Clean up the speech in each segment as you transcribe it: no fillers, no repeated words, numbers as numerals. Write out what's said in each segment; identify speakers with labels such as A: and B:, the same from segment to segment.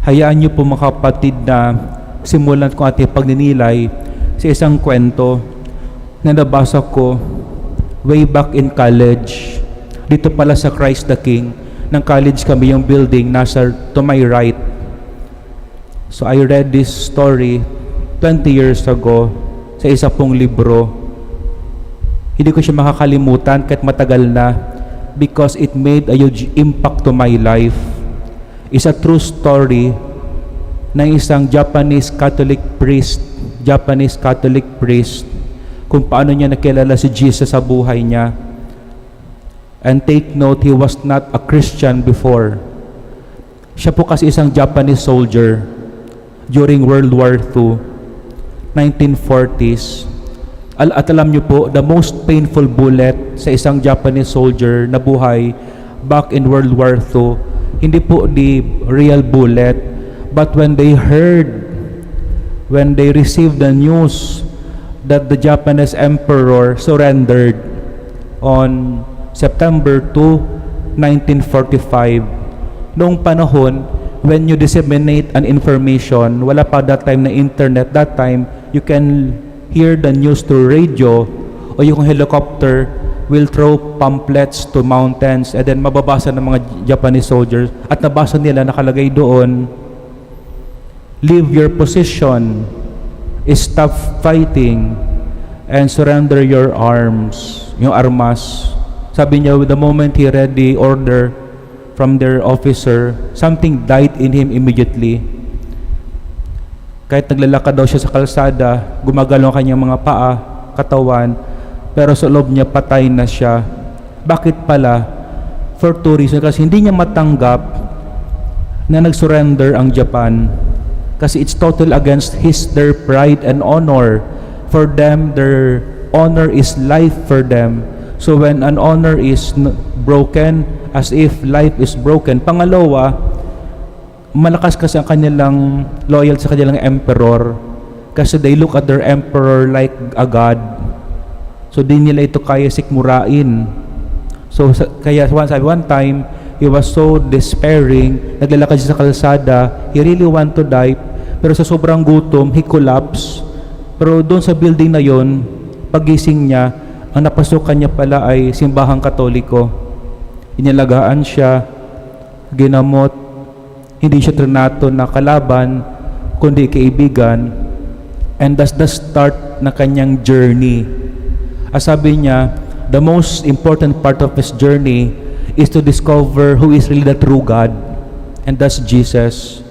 A: Hayaan niyo po mga kapatid na simulan ko ating pagninilay sa isang kwento na nabasa ko way back in college. Dito pala sa Christ the King, ng college kami, yung building nasa to my right. So I read this story 20 years ago sa isa pong libro. Hindi ko siya makakalimutan kahit matagal na because it made a huge impact to my life. It's a true story ng isang Japanese Catholic priest kung paano niya nakilala si Jesus sa buhay niya. And take note, he was not a Christian before. Siya po kasi isang Japanese soldier during World War II, 1940s. At alam niyo po, the most painful bullet sa isang Japanese soldier na buhay back in World War II, hindi po the real bullet, but when they received the news that the Japanese emperor surrendered on September 2, 1945. Noong panahon, when you disseminate an information, wala pa that time na internet, that time you can hear the news through radio o yung helicopter will throw pamphlets to mountains and then mababasa ng mga Japanese soldiers at nabasa nila, nakalagay doon, leave your position, stop fighting, and surrender your arms, yung armas. Sabi niya, the moment he read the order from their officer, something died in him immediately. Kahit naglalakad daw siya sa kalsada, gumagalaw ang kanyang mga paa, katawan, pero sa loob niya patay na siya. Bakit pala? For two reasons. Kasi hindi niya matanggap na nag-surrender ang Japan. Kasi it's total against their pride and honor. For them, their honor is life for them. So when an honor is broken, as if life is broken. Pangalawa, malakas kasi ang kanilang loyal sa kanilang emperor kasi they look at their emperor like a god. So di nila ito kaya sikmurain. So kaya sabi one time, he was so despairing, naglalakad siya sa kalsada, he really want to die, pero sa sobrang gutom, he collapsed. Pero doon sa building na yon, pagising niya, ang napasukan niya pala ay simbahang Katoliko. Inalagaan siya, ginamot, hindi siya trinato na kalaban, kundi kaibigan, and that's the start na kanyang journey. As sabi niya, the most important part of his journey is to discover who is really the true God, and that's Jesus.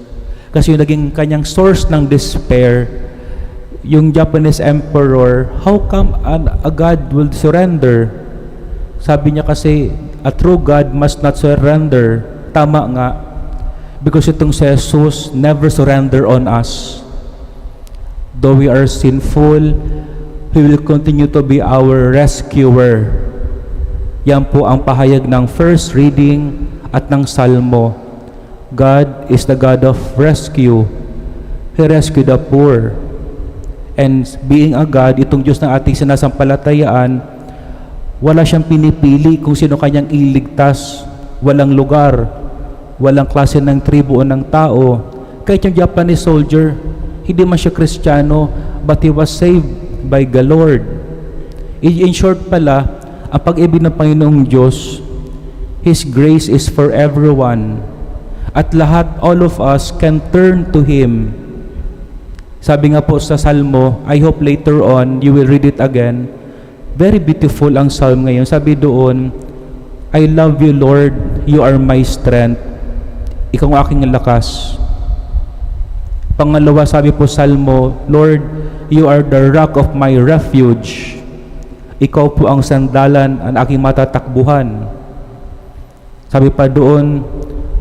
A: Kasi yung naging kanyang source ng despair, yung Japanese emperor, how come a God will surrender? Sabi niya kasi, a true God must not surrender. Tama nga. Because itong si Jesus never surrender on us. Though we are sinful, He will continue to be our rescuer. Yan po ang pahayag ng first reading at ng Salmo. God is the God of rescue. He rescued the poor. And being a God, itong Diyos na ating sinasampalatayaan, wala siyang pinipili kung sino kanyang iligtas. Walang lugar, walang klase ng tribu o ng tao. Kahit yung Japanese soldier, hindi man siya Kristiyano, but he was saved by the Lord. In short pala, ang pag-ibig ng Panginoong Diyos, His grace is for everyone. At lahat, all of us can turn to Him. Sabi nga po sa Salmo, I hope later on you will read it again. Very beautiful ang Psalm ngayon. Sabi doon, I love you, Lord. You are my strength. Ikaw ang aking lakas. Pangalawa, sabi po Salmo, Lord, you are the rock of my refuge. Ikaw po ang sandalan, ang aking matatakbuhan. Sabi pa doon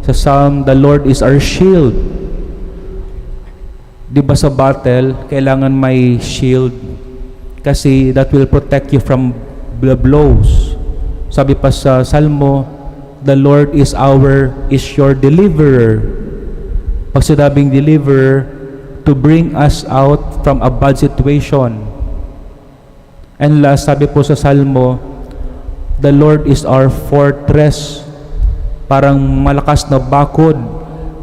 A: sa Psalm, the Lord is our shield. Diba sa battle, kailangan may shield kasi that will protect you from the blows. Sabi pa sa Salmo, the Lord is your deliverer. Pag sinabing deliverer, to bring us out from a bad situation. And last, sabi po sa Salmo, the Lord is our fortress. Parang malakas na bakod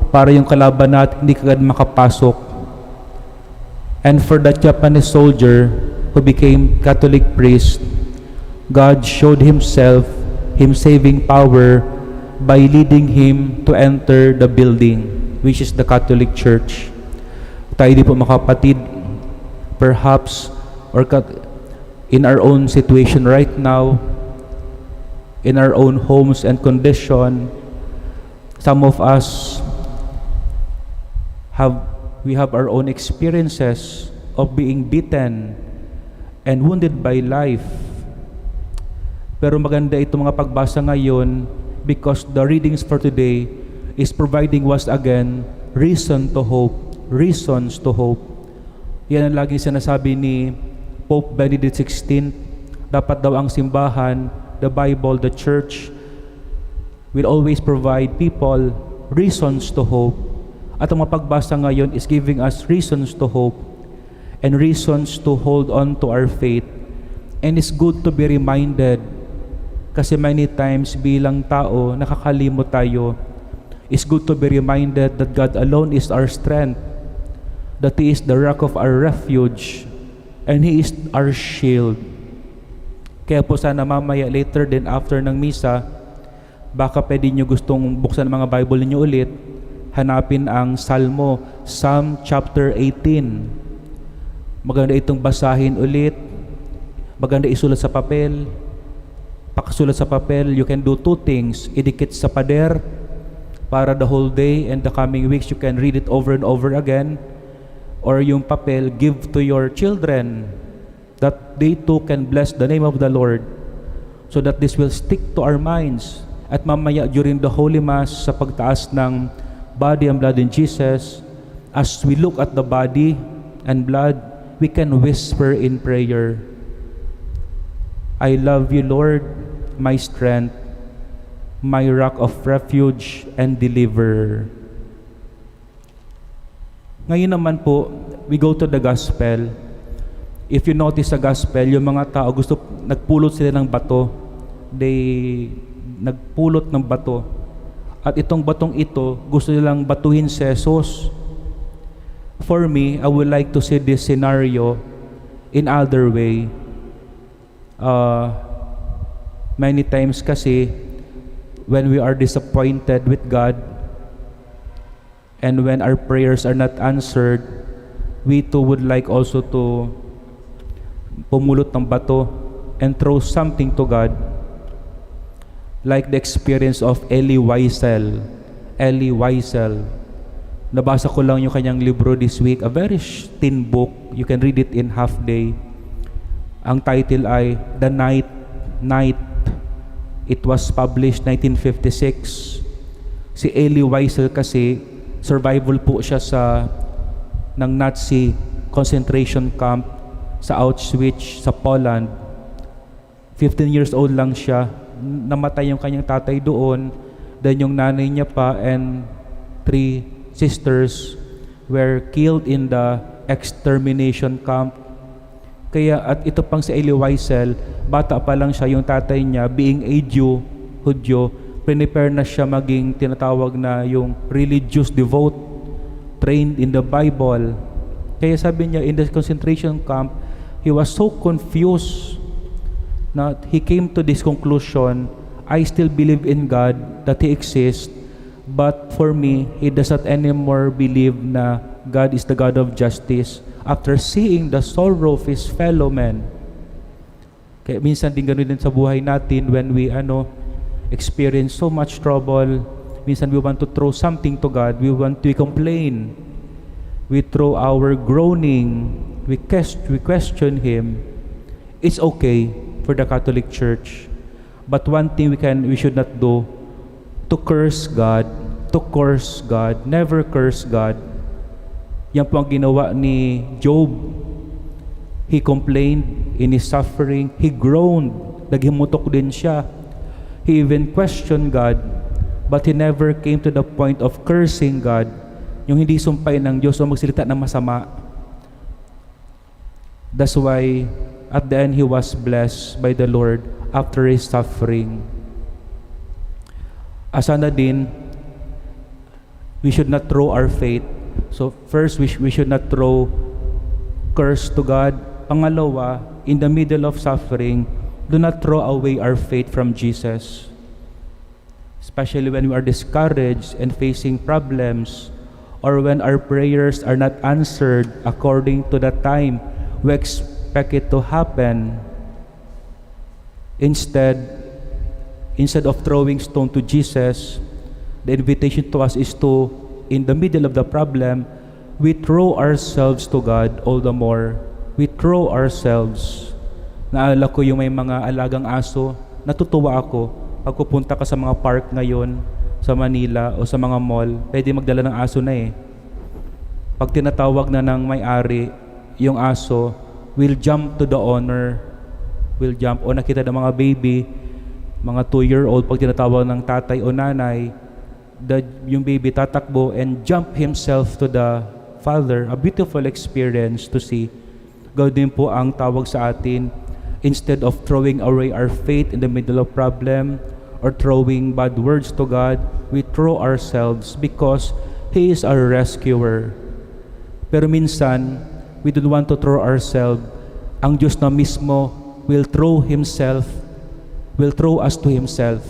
A: para yung kalaban natin hindi kagad makapasok. And for the Japanese soldier who became Catholic priest, God showed Himself, Him saving power by leading him to enter the building, which is the Catholic Church. Tayo di po mga kapatid, perhaps, or in our own situation right now, in our own homes and condition, some of us we have our own experiences of being beaten and wounded by life. Pero maganda itong mga pagbasa ngayon because the readings for today is providing once again reasons to hope. Yan ang laging sinasabi ni Pope Benedict XVI. Dapat daw ang simbahan, the Bible, the Church will always provide people reasons to hope. At ang mapagbasa ngayon is giving us reasons to hope and reasons to hold on to our faith. And it's good to be reminded kasi many times bilang tao, nakakalimot tayo. It's good to be reminded that God alone is our strength, that He is the rock of our refuge, and He is our shield. Kaya po sana mamaya later din after ng misa, baka pwede nyo gustong buksan ang mga Bible niyo ulit, hanapin ang Salmo, Psalm chapter 18. Maganda itong basahin ulit, maganda isulat sa papel. Pakasulat sa papel, you can do two things. Idikit sa pader para the whole day and the coming weeks you can read it over and over again. Or yung papel, give to your children that they too can bless the name of the Lord so that this will stick to our minds. At mamaya during the Holy Mass sa pagtaas ng body and blood in Jesus, as we look at the body and blood, we can whisper in prayer, I love you, Lord, my strength, my rock of refuge and deliverer. Ngayon naman po, we go to the gospel. If you notice sa gospel, yung mga tao nagpulot sila ng bato. Nagpulot ng bato. At itong batong ito, gusto nilang batuhin si Jesus. For me, I would like to see this scenario in other way. Many times kasi when we are disappointed with God and when our prayers are not answered, we too would like also to pumulot ng bato and throw something to God, like the experience of Elie Wiesel. Nabasa ko lang yung kanyang libro this week, a very thin book, you can read it in half day. Ang title ay The Night. It was published 1956. Si Elie Wiesel kasi survival po siya ng Nazi concentration camp sa Auschwitz sa Poland. 15 years old lang siya. Namatay yung kanyang tatay doon. Then yung nanay niya pa and 3 sisters were killed in the extermination camp. Kaya at ito pang si Elie Wiesel, bata pa lang siya, yung tatay niya, being a Jew, Hudyo, prepare na siya maging tinatawag na yung religious devout, trained in the Bible. Kaya sabi niya, in the concentration camp, he was so confused na he came to this conclusion, I still believe in God, that He exists, but for me, he does not anymore believe na God is the God of justice after seeing the sorrow of his fellow men. Kaya minsan din ganoon din sa buhay natin when we experience so much trouble. Minsan we want to throw something to God. We want to complain. We throw our groaning. We question Him. It's okay for the Catholic Church. But one thing we should not do, to curse God. Never curse God. Yan po ang ginawa ni Job. He complained in his suffering. He groaned. Naghimutok din siya. He even questioned God. But he never came to the point of cursing God. Yung hindi sumpay ng Diyos o magsalita ng masama. That's why at the end he was blessed by the Lord after his suffering. Asana din, We should not throw our faith. So first, we should not throw curse to God. Pangalawa, in the middle of suffering, do not throw away our faith from Jesus. Especially when we are discouraged and facing problems, or when our prayers are not answered according to the time we expect it to happen. Instead of throwing stone to Jesus, the invitation to us is to, in the middle of the problem, we throw ourselves to God all the more. We throw ourselves. Naalala ko yung may mga alagang aso, natutuwa ako pag pupunta ka sa mga park ngayon sa Manila o sa mga mall, pwede magdala ng aso na eh. Pag tinatawag na ng may-ari, yung aso will jump to the owner, will jump. O nakita ng mga baby, mga 2-year-old, pag tinatawag ng tatay o nanay, yung baby tatakbo and jump himself to the father. A beautiful experience to see. Gawin din po ang tawag sa atin, instead of throwing away our faith in the middle of problem or throwing bad words to God, we throw ourselves because He is our rescuer. Pero minsan, we don't want to throw ourselves. Ang Diyos na mismo will throw us to Himself.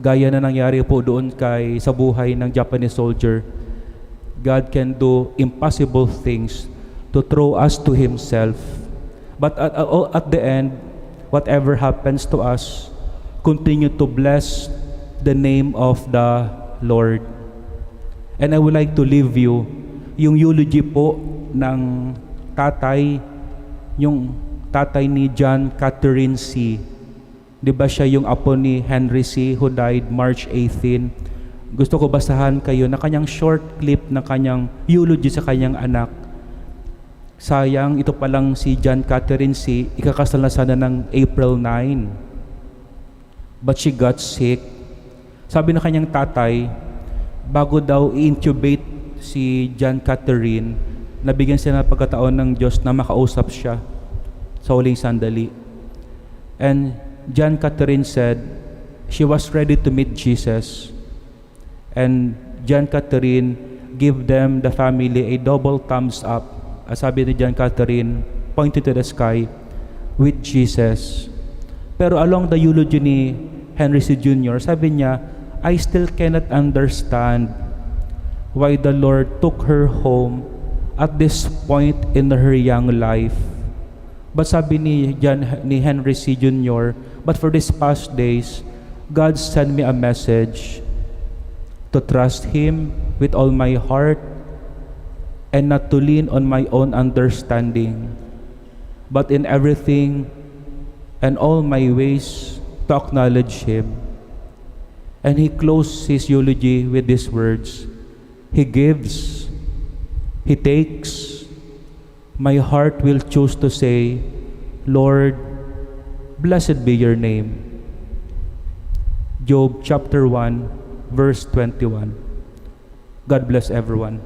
A: Gaya na nangyari po doon sa buhay ng Japanese soldier. God can do impossible things to throw us to Himself. But at the end, whatever happens to us, continue to bless the name of the Lord. And I would like to leave you yung eulogy po ng yung tatay ni John Catherine C. Di ba siya yung apo ni Henry C. who died March 18? Gusto ko basahan kayo na kanyang short clip ng kanyang eulogy sa kanyang anak. Sayang, ito palang si John Catherine C. ikakasal na sana ng April 9. But she got sick. Sabi ng kanyang tatay, bago daw i-intubate si John Catherine, nabigyan siya ng pagkataon ng Diyos na makausap siya sa huling sandali. And John Catherine said she was ready to meet Jesus. And John Catherine gave them, the family, a double thumbs up. Sabi ni John Catherine, pointing to the sky, with Jesus. Pero along the eulogy ni Henry C. Jr., sabi niya, I still cannot understand why the Lord took her home at this point in her young life. But sabi ni Henry C. Jr., but for these past days, God sent me a message to trust Him with all my heart and not to lean on my own understanding, but in everything and all my ways to acknowledge Him. And he closed his eulogy with these words, He gives, He takes. My heart will choose to say, Lord, blessed be your name. Job chapter 1, verse 21. God bless everyone.